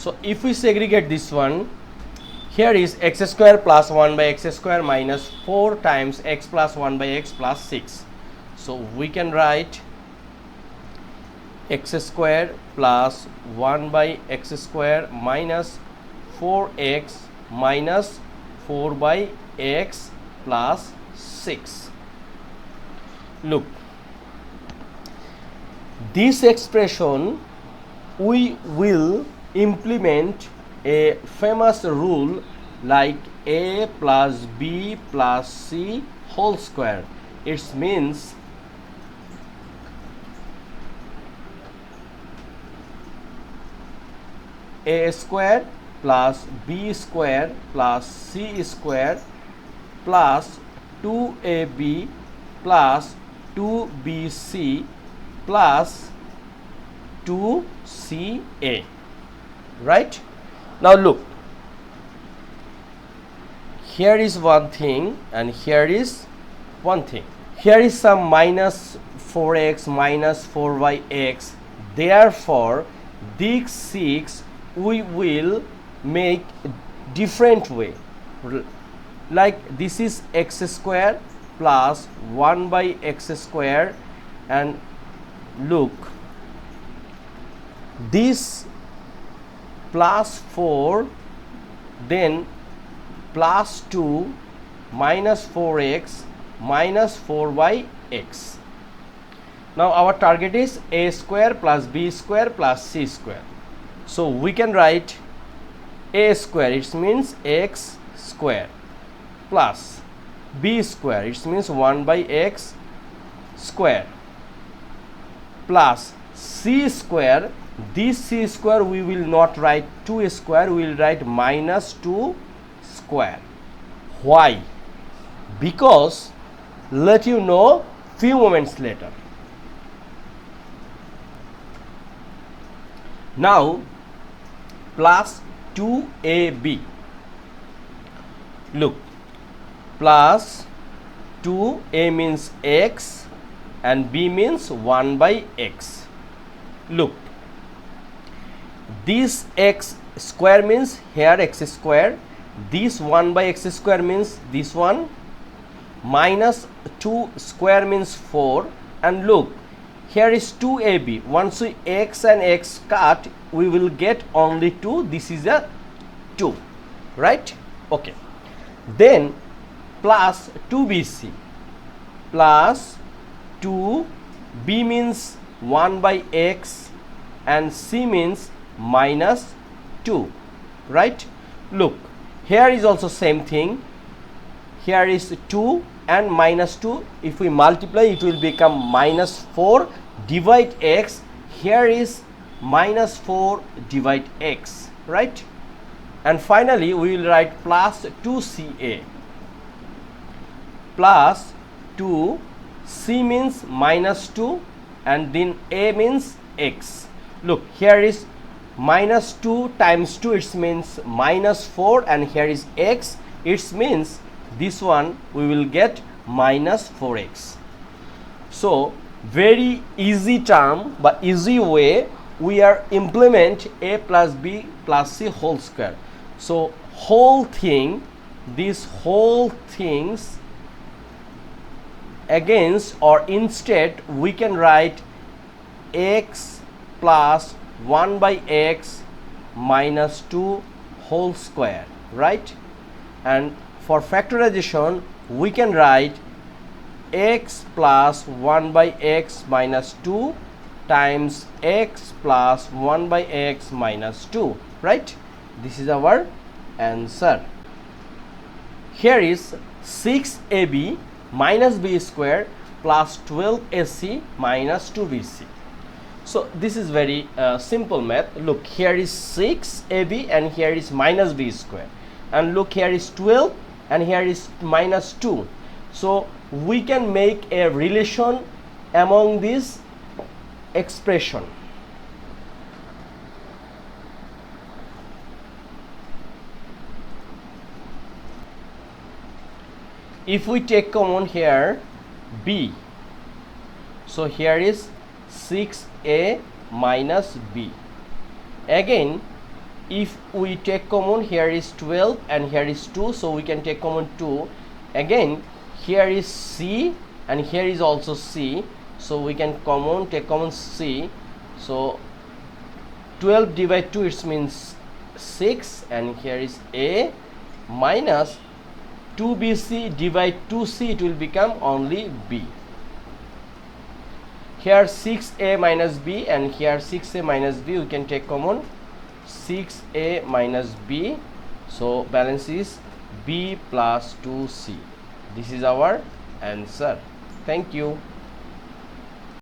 So if we segregate this one, here is x square plus 1 by x square minus 4 times x plus 1 by x plus 6. So we can write x square plus 1 by x square minus 4x minus 4 by x plus 6. Look, this expression we will implement a famous rule like a plus b plus c whole square. It means a square plus b square plus c square plus 2ab plus 2bc plus 2ca. Right? Now look, here is one thing and here is one thing. Here is some minus 4x minus 4 by x. Therefore, this 6 we will make different way. Like this is x square plus 1 by x square, and look, this plus 4 then plus 2 minus 4x minus 4 by x. Now our target is a square plus b square plus c square. So we can write a square, it means x square, plus b square, it means 1 by x square, plus c square. This c square we will not write 2 square, we will write minus 2 square. Why? Because let you know few moments later. Now plus 2ab. Look, plus 2a means x and b means 1 by x. Look, this x square means here x square, this 1 by x square means this one, minus 2 square means 4, and look, here is 2ab. Once we x and x cut, we will get only 2. This is a 2, right? Okay. Then plus 2bc, plus 2b means 1 by x and c means minus 2, right? Look, here is also same thing. Here is 2 and minus 2. If we multiply, it will become minus 4 divide x. Here is minus 4 divide x, right? And finally we will write plus 2ca, plus 2, c means minus 2 and then a means x. Look, here is minus 2 times 2, it means minus 4, and here is x, it means this one we will get minus 4x. So very easy term, but easy way we are implement a plus b plus c whole square. So whole thing, these whole things against or instead we can write x plus 1 by x minus 2 whole square, right? And for factorization we can write x plus 1 by x minus 2 times x plus 1 by x minus 2, right? This is our answer. Here is 6ab minus b square plus 12ac minus 2bc. So this is very simple math. Look, here is 6ab and here is minus b square, and look, here is 12 and here is minus 2. So we can make a relation among this expression. If we take common here b, so here is 6a minus b. Again, if we take common, here is 12 and here is 2, so we can take common 2. Again here is C and here is also C, so we can take common C. So 12 divided 2, it means 6, and here is A minus 2BC divide 2C, it will become only B. Here 6A minus B and here 6A minus B, we can take common 6A minus B, so balance is B plus 2C. This is our answer. Thank you.